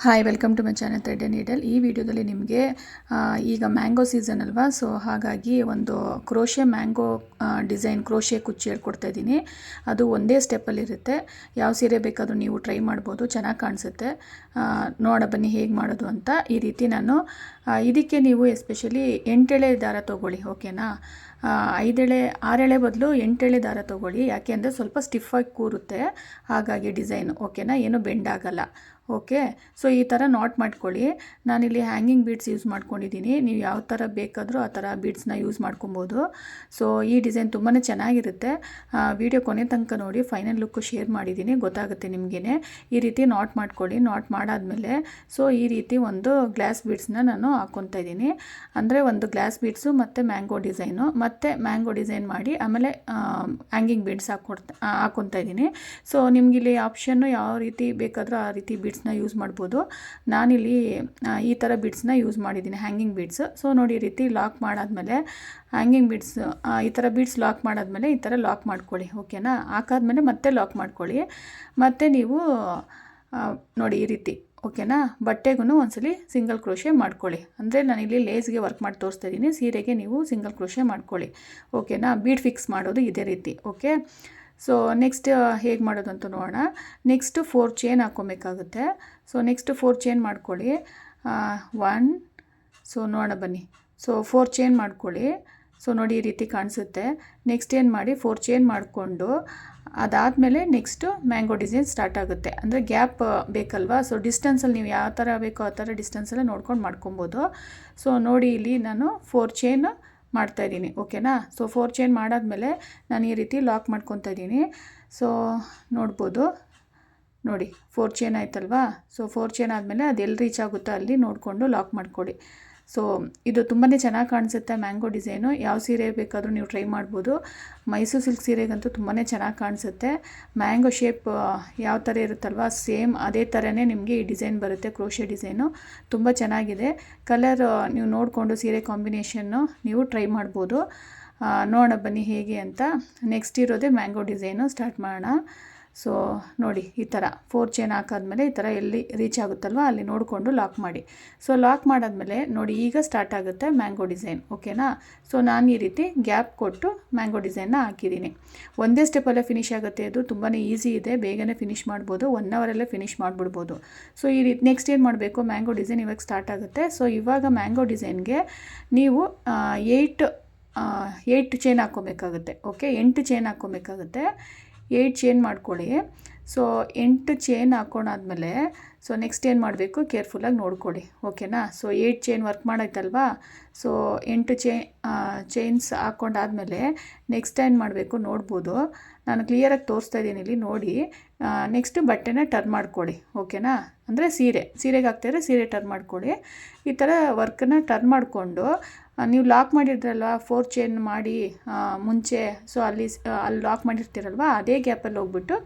Hi, welcome to my channel thread and needle. ಈ ವಿಡಿಯೋದಲ್ಲಿ ನಿಮಗೆ ಈಗ ಮ್ಯಾಂಗೋ ಸೀಸನ್ ಅಲ್ವಾ, ಸೊ ಹಾಗಾಗಿ ಒಂದು ಕ್ರೋಶೆ ಮ್ಯಾಂಗೋ ಡಿಸೈನ್ ಕ್ರೋಶೆ ಕುಚ್ಚು ಹೇಳ್ಕೊಡ್ತಾ ಇದ್ದೀನಿ. ಅದು ಒಂದೇ ಸ್ಟೆಪ್ಪಲ್ಲಿರುತ್ತೆ. ಯಾವ ಸೀರೆ ಬೇಕಾದರೂ ನೀವು ಟ್ರೈ ಮಾಡ್ಬೋದು, ಚೆನ್ನಾಗಿ ಕಾಣಿಸುತ್ತೆ. ನೋಡ ಬನ್ನಿ ಹೇಗೆ ಮಾಡೋದು ಅಂತ. ಈ ರೀತಿ ನಾನು ಇದಕ್ಕೆ ನೀವು ಎಸ್ಪೆಷಲಿ 8 ಎಳೆ ದಾರ ತೊಗೊಳ್ಳಿ, ಓಕೆನಾ. 5 ಎಳೆ 6 ಎಳೆ ಬದಲು 8 ಎಳೆ ದಾರ ತೊಗೊಳ್ಳಿ. ಯಾಕೆ ಅಂದರೆ ಸ್ವಲ್ಪ ಸ್ಟಿಫಾಗಿ ಕೂರುತ್ತೆ, ಹಾಗಾಗಿ ಡಿಸೈನು, ಓಕೆನಾ, ಏನು ಬೆಂಡ್ ಆಗಲ್ಲ. ಓಕೆ, ಸೊ ಈ ಥರ ನಾಟ್ ಮಾಡ್ಕೊಳ್ಳಿ. ನಾನಿಲ್ಲಿ ಹ್ಯಾಂಗಿಂಗ್ ಬೀಡ್ಸ್ ಯೂಸ್ ಮಾಡ್ಕೊಂಡಿದ್ದೀನಿ. ನೀವು ಯಾವ ಥರ ಬೇಕಾದರೂ ಆ ಥರ ಬೀಡ್ಸ್ನ ಯೂಸ್ ಮಾಡ್ಕೊಬೋದು. ಸೊ ಈ ಡಿಸೈನ್ ತುಂಬಾ ಚೆನ್ನಾಗಿರುತ್ತೆ. ವಿಡಿಯೋ ಕೊನೆ ತನಕ ನೋಡಿ, ಫೈನಲ್ ಲುಕ್ಕು ಶೇರ್ ಮಾಡಿದ್ದೀನಿ, ಗೊತ್ತಾಗುತ್ತೆ ನಿಮಗೇ. ಈ ರೀತಿ ನಾಟ್ ಮಾಡ್ಕೊಳ್ಳಿ. ನಾಟ್ ಮಾಡಾದಮೇಲೆ ಸೊ ಈ ರೀತಿ ಒಂದು ಗ್ಲಾಸ್ ಬೀಡ್ಸ್ನ ನಾನು ಹಾಕ್ಕೊತಾ ಇದ್ದೀನಿ. ಅಂದರೆ ಒಂದು ಗ್ಲಾಸ್ ಬೀಡ್ಸು ಮತ್ತು ಮ್ಯಾಂಗೋ ಡಿಸೈನು, ಮತ್ತು ಮ್ಯಾಂಗೋ ಡಿಸೈನ್ ಮಾಡಿ ಆಮೇಲೆ ಹ್ಯಾಂಗಿಂಗ್ ಬೀಡ್ಸ್ ಹಾಕ್ಕೊತಾ ಇದ್ದೀನಿ. ಸೊ ನಿಮಗಿಲ್ಲಿ ಆಪ್ಷನ್ನು ಯಾವ ರೀತಿ ಬೇಕಾದರೂ ಆ ರೀತಿ ಬೀಡ್ಸ್ನ ಯೂಸ್ ಮಾಡ್ಬೋದು. ನಾನಿಲ್ಲಿ ಈ ಥರ ಬೀಡ್ಸ್ನ ಯೂಸ್ ಮಾಡಿದ್ದೀನಿ, ಹ್ಯಾಂಗಿಂಗ್ ಬೀಡ್ಸ್. ಸೊ ನೋಡಿ, ಈ ರೀತಿ ಲಾಕ್ ಮಾಡಾದಮೇಲೆ ಹ್ಯಾಂಗಿಂಗ್ ಬೀಡ್ಸ್ ಈ ಥರ ಬೀಡ್ಸ್ ಲಾಕ್ ಮಾಡಾದಮೇಲೆ ಈ ಥರ ಲಾಕ್ ಮಾಡ್ಕೊಳ್ಳಿ, ಓಕೆನಾ. ಹಾಕಾದ್ಮೇಲೆ ಮತ್ತೆ ಲಾಕ್ ಮಾಡ್ಕೊಳ್ಳಿ. ಮತ್ತು ನೀವು ನೋಡಿ ಈ ರೀತಿ, ಓಕೆನಾ. ಬಟ್ಟೆಗೂ ಒಂದ್ಸಲಿ ಸಿಂಗಲ್ ಕ್ರೋಶೆ ಮಾಡ್ಕೊಳ್ಳಿ. ಅಂದರೆ ನಾನಿಲ್ಲಿ ಲೇಸ್ಗೆ ವರ್ಕ್ ಮಾಡಿ ತೋರಿಸ್ತಾ ಇದ್ದೀನಿ, ಸೀರೆಗೆ ನೀವು ಸಿಂಗಲ್ ಕ್ರೋಶೆ ಮಾಡ್ಕೊಳ್ಳಿ, ಓಕೆನಾ. ಬೀಡ್ ಫಿಕ್ಸ್ ಮಾಡೋದು ಇದೇ ರೀತಿ, ಓಕೆ. ಸೊ ನೆಕ್ಸ್ಟ್ ಹೇಗೆ ಮಾಡೋದು ಅಂತ ನೋಡೋಣ. ನೆಕ್ಸ್ಟು 4 ಚೈನ್ ಹಾಕ್ಕೊಬೇಕಾಗುತ್ತೆ. ಸೊ ನೆಕ್ಸ್ಟು 4 ಚೈನ್ ಮಾಡ್ಕೊಳ್ಳಿ. 1, ಸೊ ನೋಡೋಣ ಬನ್ನಿ. ಸೊ 4 ಚೈನ್ ಮಾಡ್ಕೊಳ್ಳಿ. ಸೊ ನೋಡಿ ಈ ರೀತಿ ಕಾಣಿಸುತ್ತೆ. ನೆಕ್ಸ್ಟ್ ಏನು ಮಾಡಿ, 4 ಚೈನ್ ಮಾಡಿಕೊಂಡು ಅದಾದಮೇಲೆ ನೆಕ್ಸ್ಟು ಮ್ಯಾಂಗೋ ಡಿಸೈನ್ ಸ್ಟಾರ್ಟ್ ಆಗುತ್ತೆ. ಅಂದರೆ ಗ್ಯಾಪ್ ಬೇಕಲ್ವಾ, ಸೊ ಡಿಸ್ಟೆನ್ಸಲ್ಲಿ ನೀವು ಯಾವ ಥರ ಬೇಕೋ ಆ ಥರ ಡಿಸ್ಟೆನ್ಸಲ್ಲೇ ನೋಡ್ಕೊಂಡು ಮಾಡ್ಕೊಬೋದು. ಸೊ ನೋಡಿ, ಇಲ್ಲಿ ನಾನು 4 ಚೈನ್ ಮಾಡ್ತಾಯಿದ್ದೀನಿ, ಓಕೆನಾ. ಸೊ 4 ಚೈನ್ ಮಾಡಾದಮೇಲೆ ನಾನು ಈ ರೀತಿ ಲಾಕ್ ಮಾಡ್ಕೊತಾ ಇದ್ದೀನಿ. ಸೊ ನೋಡ್ಬೋದು, ನೋಡಿ 4 ಚೈನ್ ಆಯ್ತಲ್ವಾ. ಸೊ 4 ಚೈನ್ ಆದಮೇಲೆ ಅದು ಎಲ್ಲಿ ರೀಚ್ ಆಗುತ್ತೋ ಅಲ್ಲಿ ನೋಡಿಕೊಂಡು ಲಾಕ್ ಮಾಡ್ಕೊಳ್ಳಿ. ಸೊ ಇದು ತುಂಬಾ ಚೆನ್ನಾಗಿ ಕಾಣಿಸುತ್ತೆ ಮ್ಯಾಂಗೋ ಡಿಸೈನು. ಯಾವ ಸೀರೆ ಬೇಕಾದರೂ ನೀವು ಟ್ರೈ ಮಾಡ್ಬೋದು. ಮೈಸೂರು ಸಿಲ್ಕ್ ಸೀರೆಗಂತೂ ತುಂಬಾ ಚೆನ್ನಾಗಿ ಕಾಣಿಸುತ್ತೆ. ಮ್ಯಾಂಗೋ ಶೇಪ್ ಯಾವ ಥರ ಇರುತ್ತಲ್ವ, ಸೇಮ್ ಅದೇ ಥರನೇ ನಿಮಗೆ ಈ ಡಿಸೈನ್ ಬರುತ್ತೆ, ಕ್ರೋಶೆ ಡಿಸೈನು. ತುಂಬ ಚೆನ್ನಾಗಿದೆ. ಕಲರ್ ನೀವು ನೋಡಿಕೊಂಡು ಸೀರೆ ಕಾಂಬಿನೇಷನ್ನು ನೀವು ಟ್ರೈ ಮಾಡ್ಬೋದು. ನೋಡೋಣ ಬನ್ನಿ ಹೇಗೆ ಅಂತ. ನೆಕ್ಸ್ಟ್ ಇರೋದೇ ಮ್ಯಾಂಗೋ ಡಿಸೈನು, ಸ್ಟಾರ್ಟ್ ಮಾಡೋಣ. ಸೊ ನೋಡಿ, ಈ ಥರ 4 ಚೈನ್ ಹಾಕಾದ್ಮೇಲೆ ಈ ಥರ ಎಲ್ಲಿ ರೀಚ್ ಆಗುತ್ತಲ್ವ ಅಲ್ಲಿ ನೋಡಿಕೊಂಡು ಲಾಕ್ ಮಾಡಿ. ಸೊ ಲಾಕ್ ಮಾಡಾದಮೇಲೆ ನೋಡಿ, ಈಗ ಸ್ಟಾರ್ಟ್ ಆಗುತ್ತೆ ಮ್ಯಾಂಗೋ ಡಿಸೈನ್, ಓಕೆನಾ. ಸೊ ನಾನು ಈ ರೀತಿ ಗ್ಯಾಪ್ ಕೊಟ್ಟು ಮ್ಯಾಂಗೋ ಡಿಸೈನ್ನ ಹಾಕಿದ್ದೀನಿ. ಒಂದೇ ಸ್ಟೆಪ್ಪಲ್ಲೇ ಫಿನಿಶ್ ಆಗುತ್ತೆ. ಇದು ತುಂಬಾ ಈಸಿ ಇದೆ, ಬೇಗನೆ ಫಿನಿಶ್ ಮಾಡ್ಬೋದು, 1 ಅವರಲ್ಲೇ ಫಿನಿಶ್ ಮಾಡಿಬಿಡ್ಬೋದು. ಸೊ ಈ ರೀತಿ ನೆಕ್ಸ್ಟ್ ಏನು ಮಾಡಬೇಕು, ಮ್ಯಾಂಗೋ ಡಿಸೈನ್ ಇವಾಗ ಸ್ಟಾರ್ಟ್ ಆಗುತ್ತೆ. ಸೊ ಇವಾಗ ಮ್ಯಾಂಗೋ ಡಿಸೈನ್ಗೆ ನೀವು 8 ಚೈನ್ ಹಾಕ್ಕೊಬೇಕಾಗುತ್ತೆ, ಓಕೆ. 8 ಚೈನ್ ಹಾಕ್ಕೊಬೇಕಾಗುತ್ತೆ. 8 ಚೈನ್ ಮಾಡ್ಕೊಳ್ಳಿ. ಸೊ 8 ಚೈನ್ ಹಾಕ್ಕೊಂಡಾದ್ಮೇಲೆ ಸೊ ನೆಕ್ಸ್ಟ್ ಏನು ಮಾಡಬೇಕು, ಕೇರ್ಫುಲ್ಲಾಗಿ ನೋಡ್ಕೊಳ್ಳಿ, ಓಕೆನಾ. ಸೊ 8 ಚೈನ್ ವರ್ಕ್ ಮಾಡಾಯ್ತಲ್ವಾ. ಸೊ 8 ಚೈನ್ಸ್ ಹಾಕ್ಕೊಂಡಾದ್ಮೇಲೆ ನೆಕ್ಸ್ಟ್ ಏನು ಮಾಡಬೇಕು ನೋಡ್ಬೋದು. ನಾನು ಕ್ಲಿಯರಾಗಿ ತೋರಿಸ್ತಾ ಇದ್ದೀನಿ ಇಲ್ಲಿ ನೋಡಿ. ನೆಕ್ಸ್ಟ್ ಬಟ್ಟೆನ ಟರ್ನ್ ಮಾಡ್ಕೊಳ್ಳಿ, ಓಕೆನಾ. ಅಂದರೆ ಸೀರೆಗೆ ಹಾಕ್ತಾಯಿದ್ರೆ ಸೀರೆ ಟರ್ನ್ ಮಾಡ್ಕೊಳ್ಳಿ. ಈ ಥರ ವರ್ಕನ್ನು ಟರ್ನ್ ಮಾಡಿಕೊಂಡು ನೀವು ಲಾಕ್ ಮಾಡಿದ್ರಲ್ವ 4 ಚೈನ್ ಮಾಡಿ ಮುಂಚೆ, ಸೊ ಅಲ್ಲಿ ಲಾಕ್ ಮಾಡಿರ್ತೀರಲ್ವ ಅದೇ ಗ್ಯಾಪಲ್ಲಿ ಹೋಗ್ಬಿಟ್ಟು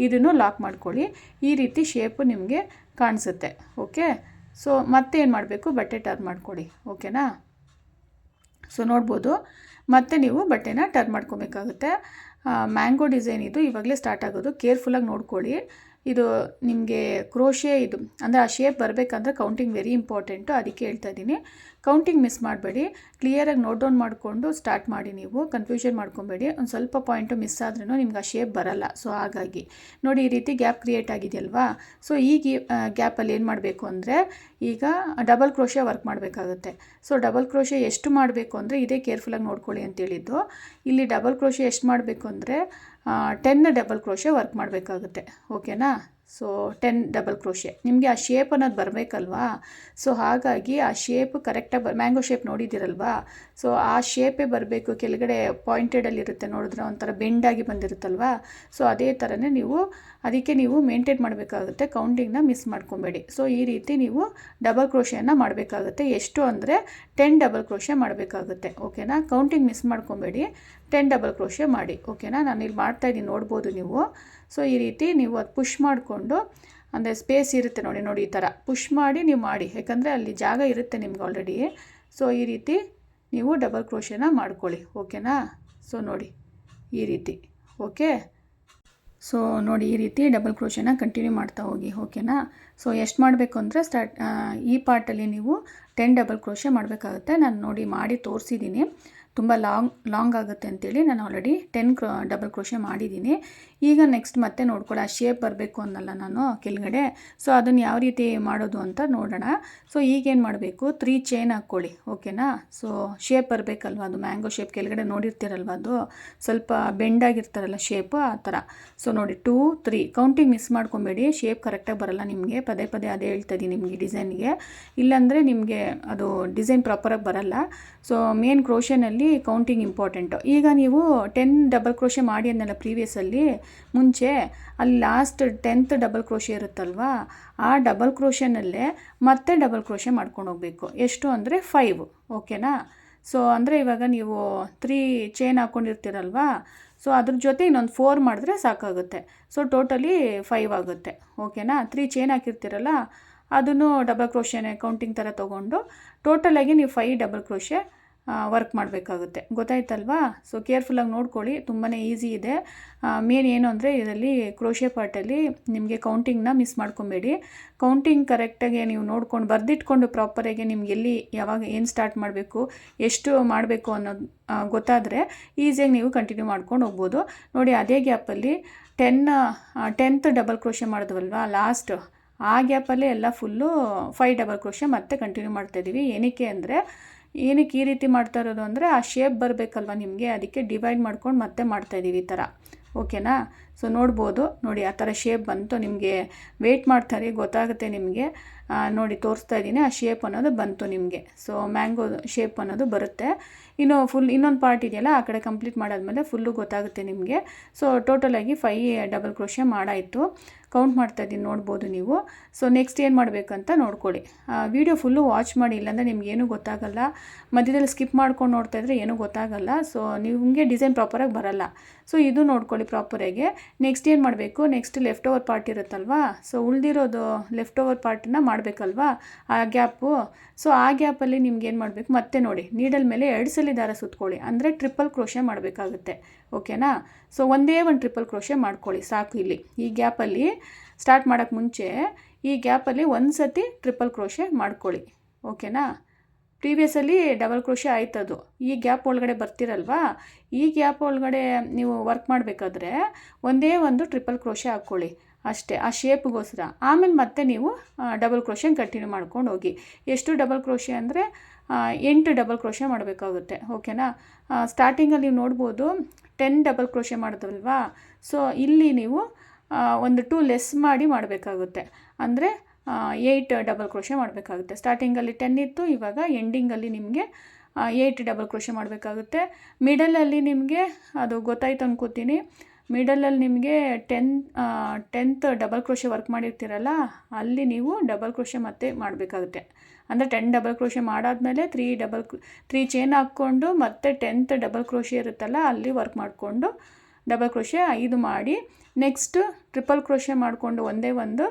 ಇದನ್ನು ಲಾಕ್ ಮಾಡ್ಕೊಳ್ಳಿ. ಈ ರೀತಿ ಶೇಪು ನಿಮಗೆ ಕಾಣಿಸುತ್ತೆ, ಓಕೆ. ಸೊ ಮತ್ತೆ ಏನು ಮಾಡಬೇಕು, ಬಟ್ಟೆ ಟರ್ನ್ ಮಾಡ್ಕೊಳ್ಳಿ, ಓಕೆನಾ. ಸೊ ನೋಡ್ಬೋದು, ಮತ್ತೆ ನೀವು ಬಟ್ಟೆನ ಟರ್ನ್ ಮಾಡ್ಕೊಬೇಕಾಗುತ್ತೆ. ಮ್ಯಾಂಗೋ ಡಿಸೈನ್ ಇದು ಇವಾಗಲೇ ಸ್ಟಾರ್ಟ್ ಆಗೋದು, ಕೇರ್ಫುಲ್ಲಾಗಿ ನೋಡ್ಕೊಳ್ಳಿ. ಇದು ನಿಮಗೆ ಕ್ರೋಶೆ ಇದು ಅಂದರೆ ಆ ಶೇಪ್ ಬರಬೇಕಂದ್ರೆ ಕೌಂಟಿಂಗ್ ವೆರಿ ಇಂಪಾರ್ಟೆಂಟು, ಅದಕ್ಕೆ ಹೇಳ್ತಾ ಇದ್ದೀನಿ. ಕೌಂಟಿಂಗ್ ಮಿಸ್ ಮಾಡಬೇಡಿ, ಕ್ಲಿಯರಾಗಿ ನೋಟ್ ಡೌನ್ ಮಾಡಿಕೊಂಡು ಸ್ಟಾರ್ಟ್ ಮಾಡಿ. ನೀವು ಕನ್ಫ್ಯೂಷನ್ ಮಾಡ್ಕೊಬೇಡಿ. ಒಂದು ಸ್ವಲ್ಪ ಪಾಯಿಂಟು ಮಿಸ್ ಆದ್ರೂ ನಿಮ್ಗೆ ಆ ಶೇಪ್ ಬರಲ್ಲ. ಸೊ ಹಾಗಾಗಿ ನೋಡಿ, ಈ ರೀತಿ ಗ್ಯಾಪ್ ಕ್ರಿಯೇಟ್ ಆಗಿದೆಯಲ್ವಾ. ಸೊ ಈ ಗ್ಯಾಪಲ್ಲಿ ಏನು ಮಾಡಬೇಕು ಅಂದರೆ ಈಗ ಡಬಲ್ ಕ್ರೋಶೆ ವರ್ಕ್ ಮಾಡಬೇಕಾಗುತ್ತೆ. ಸೊ ಡಬಲ್ ಕ್ರೋಶೆ ಎಷ್ಟು ಮಾಡಬೇಕು ಅಂದರೆ ಇದೇ ಕೇರ್ಫುಲ್ಲಾಗಿ ನೋಡ್ಕೊಳ್ಳಿ ಅಂತೇಳಿದ್ದು. ಇಲ್ಲಿ ಡಬಲ್ ಕ್ರೋಶೆ ಎಷ್ಟು ಮಾಡಬೇಕು ಅಂದರೆ 10 ಡಬಲ್ ಕ್ರೋಶೆ ವರ್ಕ್ ಮಾಡಬೇಕಾಗುತ್ತೆ, ಓಕೆನಾ. ಸೊ 10 ಡಬಲ್ ಕ್ರೋಶೆ ನಿಮಗೆ ಆ ಶೇಪ್ ಅನ್ನೋದು ಬರಬೇಕಲ್ವಾ. ಸೊ ಹಾಗಾಗಿ ಆ ಶೇಪ್ ಕರೆಕ್ಟಾಗಿ ಮ್ಯಾಂಗೋ ಶೇಪ್ ನೋಡಿದ್ದೀರಲ್ವಾ. ಸೊ ಆ ಶೇಪೇ ಬರಬೇಕು. ಕೆಳಗಡೆ ಪಾಯಿಂಟೆಡಲ್ಲಿರುತ್ತೆ ನೋಡಿದ್ರೆ ಒಂಥರ ಬೆಂಡಾಗಿ ಬಂದಿರುತ್ತಲ್ವಾ. ಸೊ ಅದೇ ಥರನೇ ಅದಕ್ಕೆ ನೀವು ಮೇಂಟೈನ್ ಮಾಡಬೇಕಾಗುತ್ತೆ. ಕೌಂಟಿಂಗ್ನ ಮಿಸ್ ಮಾಡ್ಕೊಬೇಡಿ. ಸೊ ಈ ರೀತಿ ನೀವು ಡಬಲ್ ಕ್ರೋಶೆಯನ್ನು ಮಾಡಬೇಕಾಗುತ್ತೆ. ಎಷ್ಟು ಅಂದರೆ 10 ಡಬಲ್ ಕ್ರೋಶೆ ಮಾಡಬೇಕಾಗುತ್ತೆ, ಓಕೆನಾ. ಕೌಂಟಿಂಗ್ ಮಿಸ್ ಮಾಡ್ಕೊಬೇಡಿ, 10 ಡಬಲ್ ಕ್ರೋಶೆ ಮಾಡಿ, ಓಕೆನಾ. ನಾನು ಇಲ್ಲಿ ಮಾಡ್ತಾಯಿದ್ದೀನಿ, ನೋಡ್ಬೋದು ನೀವು. ಸೊ ಈ ರೀತಿ ನೀವು ಅದು ಪುಷ್ ಮಾಡಿಕೊಂಡು, ಅಂದರೆ ಸ್ಪೇಸ್ ಇರುತ್ತೆ ನೋಡಿ ಈ ಥರ ಪುಷ್ ಮಾಡಿ ನೀವು ಮಾಡಿ, ಯಾಕಂದರೆ ಅಲ್ಲಿ ಜಾಗ ಇರುತ್ತೆ ನಿಮ್ಗೆ ಆಲ್ರೆಡಿ. ಸೊ ಈ ರೀತಿ ನೀವು ಡಬಲ್ ಕ್ರೋಶೆನ ಮಾಡ್ಕೊಳ್ಳಿ, ಓಕೆನಾ. ಸೊ ನೋಡಿ ಈ ರೀತಿ, ಓಕೆ. ಸೊ ನೋಡಿ ಈ ರೀತಿ ಡಬಲ್ ಕ್ರೋಶೆನ ಕಂಟಿನ್ಯೂ ಮಾಡ್ತಾ ಹೋಗಿ, ಓಕೆನಾ. ಸೊ ಎಷ್ಟು ಮಾಡಬೇಕು ಅಂದರೆ ಈ ಪಾರ್ಟಲ್ಲಿ ನೀವು 10 ಡಬಲ್ ಕ್ರೋಶೆ ಮಾಡಬೇಕಾಗುತ್ತೆ. ನಾನು ನೋಡಿ ಮಾಡಿ ತೋರಿಸಿದ್ದೀನಿ. ತುಂಬ ಲಾಂಗ್ ಆಗುತ್ತೆ ಅಂತೇಳಿ ನಾನು ಆಲ್ರೆಡಿ 10 ಡಬಲ್ ಕ್ರೋಶೆ ಮಾಡಿದ್ದೀನಿ. ಈಗ ನೆಕ್ಸ್ಟ್ ಮತ್ತೆ ನೋಡ್ಕೊಳ್ಳಿ, ಆ ಶೇಪ್ ಬರಬೇಕು ಅನ್ನಲ್ಲ ನಾನು ಕೆಳಗಡೆ. ಸೊ ಅದನ್ನು ಯಾವ ರೀತಿ ಮಾಡೋದು ಅಂತ ನೋಡೋಣ. ಸೊ ಈಗೇನು ಮಾಡಬೇಕು, 3 ಚೈನ್ ಹಾಕ್ಕೊಳ್ಳಿ, ಓಕೆನಾ. ಸೊ ಶೇಪ್ ಬರಬೇಕಲ್ವ, ಅದು ಮ್ಯಾಂಗೋ ಶೇಪ್ ಕೆಳಗಡೆ ನೋಡಿರ್ತೀರಲ್ವ, ಅದು ಸ್ವಲ್ಪ ಬೆಂಡಾಗಿರ್ತಾರಲ್ಲ ಶೇಪು, ಆ ಥರ. ಸೊ ನೋಡಿ 2 3 ಕೌಂಟಿಂಗ್ ಮಿಸ್ ಮಾಡ್ಕೊಬೇಡಿ, ಶೇಪ್ ಕರೆಕ್ಟಾಗಿ ಬರಲ್ಲ ನಿಮಗೆ. ಪದೇ ಪದೇ ಅದೇ ಹೇಳ್ತಾ ಇದ್ದೀನಿ ನಿಮಗೆ ಡಿಸೈನ್ಗೆ, ಇಲ್ಲಾಂದರೆ ನಿಮಗೆ ಅದು ಡಿಸೈನ್ ಪ್ರಾಪರಾಗಿ ಬರಲ್ಲ. ಸೊ ಮೇನ್ ಕ್ರೋಶೆನಲ್ಲಿ ಕೌಂಟಿಂಗ್ ಇಂಪಾರ್ಟೆಂಟು. ಈಗ ನೀವು 10 ಡಬಲ್ ಕ್ರೋಶೆ ಮಾಡಿ ಅನ್ನಲ್ಲ ಪ್ರೀವಿಯಸ್ಸಲ್ಲಿ ಮುಂಚೆ, ಅಲ್ಲಿ ಲಾಸ್ಟ್ 10th ಡಬಲ್ ಕ್ರೋಶೆ ಇರುತ್ತಲ್ವ, ಆ ಡಬಲ್ ಕ್ರೋಶೆನಲ್ಲೇ ಮತ್ತೆ ಡಬಲ್ ಕ್ರೋಶೆ ಮಾಡ್ಕೊಂಡು ಹೋಗಬೇಕು. ಎಷ್ಟು ಅಂದರೆ 5, ಓಕೆನಾ. ಸೊ ಅಂದರೆ ಇವಾಗ ನೀವು 3 ಚೈನ್ ಹಾಕ್ಕೊಂಡಿರ್ತೀರಲ್ವ, ಸೊ ಅದ್ರ ಜೊತೆ ಇನ್ನೊಂದು 4 ಮಾಡಿದ್ರೆ ಸಾಕಾಗುತ್ತೆ. ಸೊ ಟೋಟಲಿ 5 ಆಗುತ್ತೆ, ಓಕೆನಾ. 3 ಚೈನ್ ಹಾಕಿರ್ತೀರಲ್ಲ, ಅದನ್ನು ಡಬಲ್ ಕ್ರೋಶೆನೇ ಕೌಂಟಿಂಗ್ ಥರ ತೊಗೊಂಡು ಟೋಟಲಾಗಿ ನೀವು 5 ಡಬಲ್ ಕ್ರೋಶೆ ವರ್ಕ್ ಮಾಡಬೇಕಾಗುತ್ತೆ, ಗೊತ್ತಾಯ್ತಲ್ವಾ. ಸೊ ಕೇರ್ಫುಲ್ಲಾಗಿ ನೋಡ್ಕೊಳ್ಳಿ, ತುಂಬಾ ಈಸಿ ಇದೆ. ಮೇನ್ ಏನು ಅಂದರೆ ಇದರಲ್ಲಿ ಕ್ರೋಶೆ ಪಾರ್ಟಲ್ಲಿ ನಿಮಗೆ ಕೌಂಟಿಂಗ್ನ ಮಿಸ್ ಮಾಡ್ಕೊಬೇಡಿ. ಕೌಂಟಿಂಗ್ ಕರೆಕ್ಟಾಗಿ ನೀವು ನೋಡ್ಕೊಂಡು ಬರೆದಿಟ್ಕೊಂಡು ಪ್ರಾಪರಾಗಿ ನಿಮ್ಗೆ ಎಲ್ಲಿ ಯಾವಾಗ ಏನು ಸ್ಟಾರ್ಟ್ ಮಾಡಬೇಕು, ಎಷ್ಟು ಮಾಡಬೇಕು ಅನ್ನೋದು ಗೊತ್ತಾದರೆ ಈಸಿಯಾಗಿ ನೀವು ಕಂಟಿನ್ಯೂ ಮಾಡ್ಕೊಂಡು ಹೋಗ್ಬೋದು. ನೋಡಿ ಅದೇ ಗ್ಯಾಪಲ್ಲಿ 10th ಡಬಲ್ ಕ್ರೋಶೆ ಮಾಡಿದ್ವಲ್ವ ಲಾಸ್ಟ್, ಆ ಗ್ಯಾಪಲ್ಲೇ ಎಲ್ಲ ಫುಲ್ಲು 5 ಡಬಲ್ ಕ್ರೋಶೆ ಮತ್ತೆ ಕಂಟಿನ್ಯೂ ಮಾಡ್ತಾಯಿದ್ದೀವಿ. ಏನಕ್ಕೆ ಈ ರೀತಿ ಮಾಡ್ತಾ ಇರೋದು ಅಂದರೆ ಆ ಶೇಪ್ ಬರಬೇಕಲ್ವ ನಿಮಗೆ, ಅದಕ್ಕೆ ಡಿವೈಡ್ ಮಾಡ್ಕೊಂಡು ಮತ್ತೆ ಮಾಡ್ತಾಯಿದ್ದೀವಿ ಈ ಥರ, ಓಕೆನಾ. ಸೊ ನೋಡ್ಬೋದು, ನೋಡಿ ಆ ಥರ ಶೇಪ್ ಬಂತು. ನಿಮಗೆ ವೆಯ್ಟ್ ಮಾಡ್ತಾರೆ ಗೊತ್ತಾಗುತ್ತೆ ನಿಮಗೆ. ನೋಡಿ ತೋರಿಸ್ತಾ ಇದ್ದೀನಿ, ಆ ಶೇಪ್ ಅನ್ನೋದು ಬಂತು ನಿಮಗೆ. ಸೊ ಮ್ಯಾಂಗೋ ಶೇಪ್ ಅನ್ನೋದು ಬರುತ್ತೆ. ಇನ್ನೊಂದು ಪಾರ್ಟ್ ಇದೆಯಲ್ಲ, ಆ ಕಡೆ ಕಂಪ್ಲೀಟ್ ಮಾಡಾದ್ಮೇಲೆ ಫುಲ್ಲು ಗೊತ್ತಾಗುತ್ತೆ ನಿಮಗೆ. ಸೊ ಟೋಟಲಾಗಿ 5 ಡಬಲ್ ಕ್ರೋಶೆ ಮಾಡಾಯಿತು. ಕೌಂಟ್ ಮಾಡ್ತಾಯಿದ್ದೀನಿ, ನೋಡ್ಬೋದು ನೀವು. ಸೊ ನೆಕ್ಸ್ಟ್ ಏನು ಮಾಡಬೇಕಂತ ನೋಡ್ಕೊಳ್ಳಿ. ವಿಡಿಯೋ ಫುಲ್ಲು ವಾಚ್ ಮಾಡಿ, ಇಲ್ಲಾಂದರೆ ನಿಮಗೇನು ಗೊತ್ತಾಗಲ್ಲ. ಮಧ್ಯದಲ್ಲಿ ಸ್ಕಿಪ್ ಮಾಡ್ಕೊಂಡು ನೋಡ್ತಾಯಿದ್ರೆ ಏನೂ ಗೊತ್ತಾಗಲ್ಲ. ಸೊ ನಿಮಗೆ ಡಿಸೈನ್ ಪ್ರಾಪರಾಗಿ ಬರಲ್ಲ. ಸೊ ಇದು ನೋಡ್ಕೊಳ್ಳಿ ಪ್ರಾಪರಾಗಿ. ನೆಕ್ಸ್ಟ್ ಏನು ಮಾಡಬೇಕು, ನೆಕ್ಸ್ಟ್ ಲೆಫ್ಟ್ ಓವರ್ ಪಾರ್ಟ್ ಇರುತ್ತಲ್ವಾ, ಸೊ ಉಳಿದಿರೋದು ಲೆಫ್ಟ್ ಓವರ್ ಪಾರ್ಟನ್ನ ಮಾಡಬೇಕಲ್ವಾ, ಆ ಗ್ಯಾಪು. ಸೊ ಆ ಗ್ಯಾಪಲ್ಲಿ ನಿಮ್ಗೆ ಏನು ಮಾಡಬೇಕು, ಮತ್ತೆ ನೋಡಿ ನೀಡಲ್ ಮೇಲೆ 2 ಸಲ ದಾರ ಸುತ್ಕೊಳ್ಳಿ, ಅಂದರೆ ಟ್ರಿಪಲ್ ಕ್ರೋಶೆ ಮಾಡಬೇಕಾಗುತ್ತೆ, ಓಕೆನಾ. ಸೊ ಒಂದೇ ಒಂದು ಟ್ರಿಪಲ್ ಕ್ರೋಶೆ ಮಾಡ್ಕೊಳ್ಳಿ ಸಾಕು. ಇಲ್ಲಿ ಈ ಗ್ಯಾಪಲ್ಲಿ ಸ್ಟಾರ್ಟ್ ಮಾಡೋಕ್ಕೆ ಮುಂಚೆ ಈ ಗ್ಯಾಪಲ್ಲಿ ಒಂದು ಸತಿ ಟ್ರಿಪಲ್ ಕ್ರೋಶೆ ಮಾಡ್ಕೊಳ್ಳಿ, ಓಕೆನಾ. ಪ್ರೀವಿಯಸ್ಸಲ್ಲಿ ಡಬಲ್ ಕ್ರೋಶೆ ಆಯ್ತದು. ಈ ಗ್ಯಾಪ್ ಒಳಗಡೆ ಬರ್ತಿರಲ್ವಾ, ಈ ಗ್ಯಾಪ್ ಒಳಗಡೆ ನೀವು ವರ್ಕ್ ಮಾಡಬೇಕಾದ್ರೆ ಒಂದೇ ಒಂದು ಟ್ರಿಪಲ್ ಕ್ರೋಶೆ ಹಾಕ್ಕೊಳ್ಳಿ ಅಷ್ಟೇ, ಆ ಶೇಪ್ಗೋಸ್ಕರ. ಆಮೇಲೆ ಮತ್ತೆ ನೀವು ಡಬಲ್ ಕ್ರೋಶೆ ಕಂಟಿನ್ಯೂ ಮಾಡ್ಕೊಂಡು ಹೋಗಿ. ಎಷ್ಟು ಡಬಲ್ ಕ್ರೋಶೆ ಅಂದರೆ 8 ಡಬಲ್ ಕ್ರೋಶೆ ಮಾಡಬೇಕಾಗುತ್ತೆ, ಓಕೆನಾ. ಸ್ಟಾರ್ಟಿಂಗಲ್ಲಿ ನೀವು ನೋಡ್ಬೋದು 10 ಡಬಲ್ ಕ್ರೋಶೆ ಮಾಡಿದ್ವಲ್ವಾ. ಸೊ ಇಲ್ಲಿ ನೀವು ಒಂದು 2 ಲೆಸ್ ಮಾಡಿ ಮಾಡಬೇಕಾಗುತ್ತೆ, ಅಂದರೆ 8 ಡಬಲ್ ಕ್ರೋಶೆ ಮಾಡಬೇಕಾಗುತ್ತೆ. ಸ್ಟಾರ್ಟಿಂಗಲ್ಲಿ 10 ಇತ್ತು, ಇವಾಗ ಎಂಡಿಂಗಲ್ಲಿ ನಿಮಗೆ 8 ಡಬಲ್ ಕ್ರೋಶೆ ಮಾಡಬೇಕಾಗುತ್ತೆ. ಮಿಡಲಲ್ಲಿ ನಿಮಗೆ ಅದು ಗೊತ್ತಾಯ್ತು ಅನ್ಕೋತೀನಿ, ಮಿಡಲಲ್ಲಿ ನಿಮಗೆ 10th ಡಬಲ್ ಕ್ರೋಶೆ ವರ್ಕ್ ಮಾಡಿರ್ತೀರಲ್ಲ, ಅಲ್ಲಿ ನೀವು ಡಬಲ್ ಕ್ರೋಶೆ ಮತ್ತೆ ಮಾಡಬೇಕಾಗುತ್ತೆ. ಅಂದರೆ 10 ಡಬಲ್ ಕ್ರೋಶೆ ಮಾಡಾದಮೇಲೆ 3 ಚೈನ್ ಹಾಕ್ಕೊಂಡು ಮತ್ತೆ 10th ಡಬಲ್ ಕ್ರೋಶೆ ಇರುತ್ತಲ್ಲ, ಅಲ್ಲಿ ವರ್ಕ್ ಮಾಡಿಕೊಂಡು ಡಬಲ್ ಕ್ರೋಶೆ 5 ಮಾಡಿ, ನೆಕ್ಸ್ಟ್ ಟ್ರಿಪಲ್ ಕ್ರೋಶೆ ಮಾಡಿಕೊಂಡು ಒಂದೇ ಒಂದು,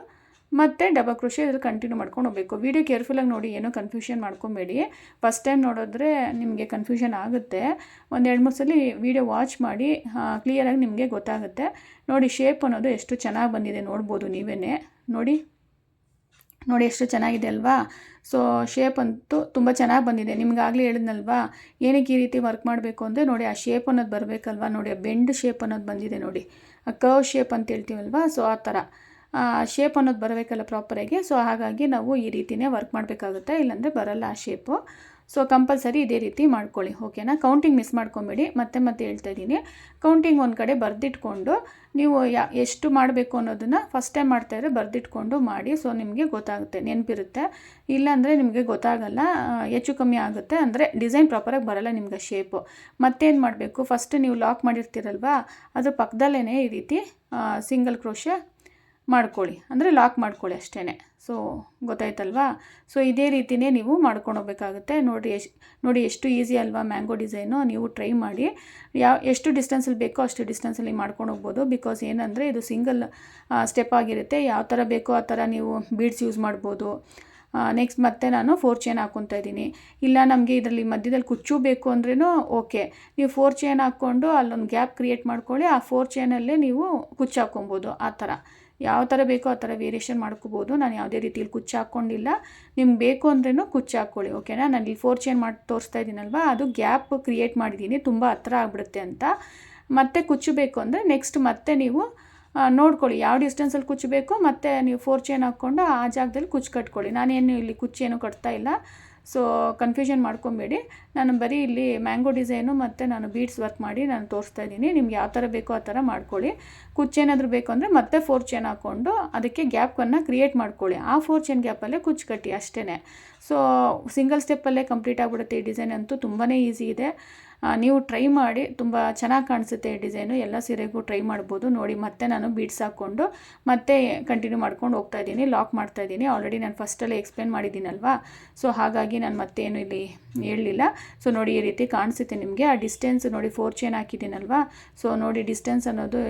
ಮತ್ತು ಡಬಲ್ ಕ್ರೋಶೆ ಇದ್ರಲ್ಲಿ ಕಂಟಿನ್ಯೂ ಮಾಡ್ಕೊಂಡು ಹೋಗಬೇಕು. ವಿಡಿಯೋ ಕೇರ್ಫುಲ್ಲಾಗಿ ನೋಡಿ, ಏನೋ ಕನ್ಫ್ಯೂಷನ್ ಮಾಡ್ಕೊಬೇಡಿ. ಫಸ್ಟ್ ಟೈಮ್ ನೋಡಿದ್ರೆ ನಿಮಗೆ ಕನ್ಫ್ಯೂಷನ್ ಆಗುತ್ತೆ. ಒಂದು 2-3 ಸಲ ವಿಡಿಯೋ ವಾಚ್ ಮಾಡಿ, ಕ್ಲಿಯರಾಗಿ ನಿಮಗೆ ಗೊತ್ತಾಗುತ್ತೆ. ನೋಡಿ ಶೇಪ್ ಅನ್ನೋದು ಎಷ್ಟು ಚೆನ್ನಾಗಿ ಬಂದಿದೆ ನೋಡ್ಬೋದು ನೀವೇ. ನೋಡಿ ಎಷ್ಟು ಚೆನ್ನಾಗಿದೆ ಅಲ್ವಾ. ಸೊ ಶೇಪ್ ಅಂತೂ ತುಂಬ ಚೆನ್ನಾಗಿ ಬಂದಿದೆ. ನಿಮ್ಗಾಗಲೇ ಹೇಳಿದ್ನಲ್ವಾ ಏನಕ್ಕೆ ಈ ರೀತಿ ವರ್ಕ್ ಮಾಡಬೇಕು ಅಂದರೆ, ನೋಡಿ ಆ ಶೇಪ್ ಅನ್ನೋದು ಬರಬೇಕಲ್ವಾ. ನೋಡಿ ಆ ಬೆಂಡ್ ಶೇಪ್ ಅನ್ನೋದು ಬಂದಿದೆ ನೋಡಿ, ಆ ಕರ್ವ್ ಶೇಪ್ ಅಂತ ಹೇಳ್ತೀವಲ್ವಾ, ಸೊ ಆ ಥರ ಶೇಪ್ ಅನ್ನೋದು ಬರಬೇಕಲ್ಲ ಪ್ರಾಪರಾಗಿ. ಸೊ ಹಾಗಾಗಿ ನಾವು ಈ ರೀತಿಯೇ ವರ್ಕ್ ಮಾಡಬೇಕಾಗುತ್ತೆ, ಇಲ್ಲಾಂದರೆ ಬರಲ್ಲ ಆ ಶೇಪು. ಸೊ ಕಂಪಲ್ಸರಿ ಇದೇ ರೀತಿ ಮಾಡ್ಕೊಳ್ಳಿ, ಓಕೆನಾ. ಕೌಂಟಿಂಗ್ ಮಿಸ್ ಮಾಡ್ಕೊಬೇಡಿ, ಮತ್ತೆ ಹೇಳ್ತಾ ಇದ್ದೀನಿ. ಕೌಂಟಿಂಗ್ ಒಂದು ಕಡೆ ಬರೆದಿಟ್ಕೊಂಡು ನೀವು ಎಷ್ಟು ಮಾಡಬೇಕು ಅನ್ನೋದನ್ನು ಫಸ್ಟ್ ಟೈಮ್ ಮಾಡ್ತಾಯಿದ್ರೆ ಬರೆದಿಟ್ಕೊಂಡು ಮಾಡಿ. ಸೊ ನಿಮಗೆ ಗೊತ್ತಾಗುತ್ತೆ, ನೆನಪಿರುತ್ತೆ. ಇಲ್ಲಾಂದರೆ ನಿಮಗೆ ಗೊತ್ತಾಗಲ್ಲ, ಹೆಚ್ಚು ಕಮ್ಮಿ ಆಗುತ್ತೆ, ಅಂದರೆ ಡಿಸೈನ್ ಪ್ರಾಪರಾಗಿ ಬರಲ್ಲ ನಿಮ್ಗೆ ಶೇಪು. ಮತ್ತೇನು ಮಾಡಬೇಕು, ಫಸ್ಟ್ ನೀವು ಲಾಕ್ ಮಾಡಿರ್ತೀರಲ್ವಾ, ಅದ್ರ ಪಕ್ಕದಲ್ಲೇ ಈ ರೀತಿ ಸಿಂಗಲ್ ಕ್ರೋಶೆ ಮಾಡ್ಕೊಳ್ಳಿ, ಅಂದರೆ ಲಾಕ್ ಮಾಡ್ಕೊಳ್ಳಿ ಅಷ್ಟೇ. ಸೊ ಗೊತ್ತಾಯ್ತಲ್ವಾ. ಸೊ ಇದೇ ರೀತಿಯೇ ನೀವು ಮಾಡ್ಕೊಂಡು ಹೋಗ್ಬೇಕಾಗುತ್ತೆ. ನೋಡಿ ಎಷ್ಟು ಈಸಿ ಅಲ್ವಾ ಮ್ಯಾಂಗೋ ಡಿಸೈನು. ನೀವು ಟ್ರೈ ಮಾಡಿ, ಎಷ್ಟು ಡಿಸ್ಟೆನ್ಸಲ್ಲಿ ಬೇಕೋ ಅಷ್ಟು ಡಿಸ್ಟೆನ್ಸಲ್ಲಿ ಮಾಡ್ಕೊಂಡು ಹೋಗ್ಬೋದು. ಬಿಕಾಸ್ ಏನಂದರೆ ಇದು ಸಿಂಗಲ್ ಸ್ಟೆಪ್ ಆಗಿರುತ್ತೆ, ಯಾವ ಥರ ಬೇಕೋ ಆ ಥರ ನೀವು ಬೀಡ್ಸ್ ಯೂಸ್ ಮಾಡ್ಬೋದು. ನೆಕ್ಸ್ಟ್ ಮತ್ತೆ ನಾನು 4 ಚೈನ್ ಹಾಕ್ಕೊತಾ ಇದ್ದೀನಿ. ಇಲ್ಲ ನಮಗೆ ಇದರಲ್ಲಿ ಮಧ್ಯದಲ್ಲಿ ಕುಚ್ಚು ಬೇಕು ಅಂದ್ರೂ ಓಕೆ, ನೀವು 4 ಚೈನ್ ಹಾಕ್ಕೊಂಡು ಅಲ್ಲೊಂದು ಗ್ಯಾಪ್ ಕ್ರಿಯೇಟ್ ಮಾಡ್ಕೊಳ್ಳಿ, ಆ 4 ಚೈನಲ್ಲೇ ನೀವು ಕುಚ್ಚು ಹಾಕ್ಕೊಬೋದು. ಆ ಥರ ಯಾವ ಥರ ಬೇಕೋ ಆ ಥರ ವೇರಿಯೇಷನ್ ಮಾಡ್ಕೋಬೋದು. ನಾನು ಯಾವುದೇ ರೀತಿಯಲ್ಲಿ ಕುಚ್ಚು ಹಾಕ್ಕೊಂಡಿಲ್ಲ, ನಿಮ್ಗೆ ಬೇಕು ಅಂದ್ರೂ ಕುಚ್ಚು ಹಾಕ್ಕೊಳ್ಳಿ. ಓಕೆನಾ. ನಾನು ಇಲ್ಲಿ 4 ಚೈನ್ ಮಾಡಿ ತೋರಿಸ್ತಾ ಇದ್ದೀನಲ್ವ, ಅದು ಗ್ಯಾಪ್ ಕ್ರಿಯೇಟ್ ಮಾಡಿದ್ದೀನಿ, ತುಂಬ ಹತ್ರ ಆಗಿಬಿಡುತ್ತೆ ಅಂತ. ಮತ್ತೆ ಕುಚ್ಚು ಬೇಕು ಅಂದರೆ ನೆಕ್ಸ್ಟ್ ಮತ್ತೆ ನೀವು ನೋಡ್ಕೊಳ್ಳಿ ಯಾವ ಡಿಸ್ಟೆನ್ಸಲ್ಲಿ ಕುಚ್ಚು ಬೇಕು, ಮತ್ತು ನೀವು 4 ಚೈನ್ ಹಾಕ್ಕೊಂಡು ಆ ಜಾಗದಲ್ಲಿ ಕುಚ್ಚು ಕಟ್ಕೊಳ್ಳಿ. ನಾನೇನು ಇಲ್ಲಿ ಕುಚ್ಚೇನು ಕಟ್ತಾ ಇಲ್ಲ, ಸೊ ಕನ್ಫ್ಯೂಷನ್ ಮಾಡ್ಕೊಬೇಡಿ. ನಾನು ಬರೀ ಇಲ್ಲಿ ಮ್ಯಾಂಗೋ ಡಿಸೈನು ಮತ್ತು ನಾನು ಬೀಡ್ಸ್ ವರ್ಕ್ ಮಾಡಿ ನಾನು ತೋರಿಸ್ತಾ ಇದ್ದೀನಿ. ನಿಮ್ಗೆ ಯಾವ ಥರ ಬೇಕೋ ಆ ಥರ ಮಾಡ್ಕೊಳ್ಳಿ. ಕುಚ್ಚೇನಾದರೂ ಬೇಕು ಅಂದರೆ ಮತ್ತೆ 4 ಚೈನ್ ಹಾಕ್ಕೊಂಡು ಅದಕ್ಕೆ ಗ್ಯಾಪನ್ನು ಕ್ರಿಯೇಟ್ ಮಾಡ್ಕೊಳ್ಳಿ. ಆ 4 ಚೈನ್ ಗ್ಯಾಪಲ್ಲೇ ಕುಚ್ಚು ಕಟ್ಟಿ ಅಷ್ಟೇ. ಸೊ ಸಿಂಗಲ್ ಸ್ಟೆಪ್ಪಲ್ಲೇ ಕಂಪ್ಲೀಟ್ ಆಗಿಬಿಡುತ್ತೆ. ಈ ಡಿಸೈನ್ ಅಂತೂ ತುಂಬಾ ಈಸಿ ಇದೆ. ನೀವು ಟ್ರೈ ಮಾಡಿ, ತುಂಬ ಚೆನ್ನಾಗಿ ಕಾಣಿಸುತ್ತೆ ಈ ಡಿಸೈನು. ಎಲ್ಲ ಸೀರೆಗೂ ಟ್ರೈ ಮಾಡ್ಬೋದು. ನೋಡಿ ಮತ್ತೆ ನಾನು ಬೀಡ್ಸ್ ಹಾಕ್ಕೊಂಡು ಮತ್ತೆ ಕಂಟಿನ್ಯೂ ಮಾಡ್ಕೊಂಡು ಹೋಗ್ತಾ ಇದ್ದೀನಿ, ಲಾಕ್ ಮಾಡ್ತಾ ಇದ್ದೀನಿ. ಆಲ್ರೆಡಿ ನಾನು ಫಸ್ಟಲ್ಲೇ ಎಕ್ಸ್ಪ್ಲೇನ್ ಮಾಡಿದ್ದೀನಲ್ವಾ, ಸೊ ಹಾಗಾಗಿ ನಾನು ಮತ್ತೇನು ಇಲ್ಲಿ ಹೇಳಲಿಲ್ಲ. ಸೊ ನೋಡಿ ಈ ರೀತಿ ಕಾಣಿಸುತ್ತೆ ನಿಮಗೆ. ಆ ಡಿಸ್ಟೆನ್ಸ್ ನೋಡಿ 4 ಚೈನ್ ಹಾಕಿದ್ದೀನಲ್ವಾ, ಸೊ ನೋಡಿ ಡಿಸ್ಟೆನ್ಸ್ ಅನ್ನೋದು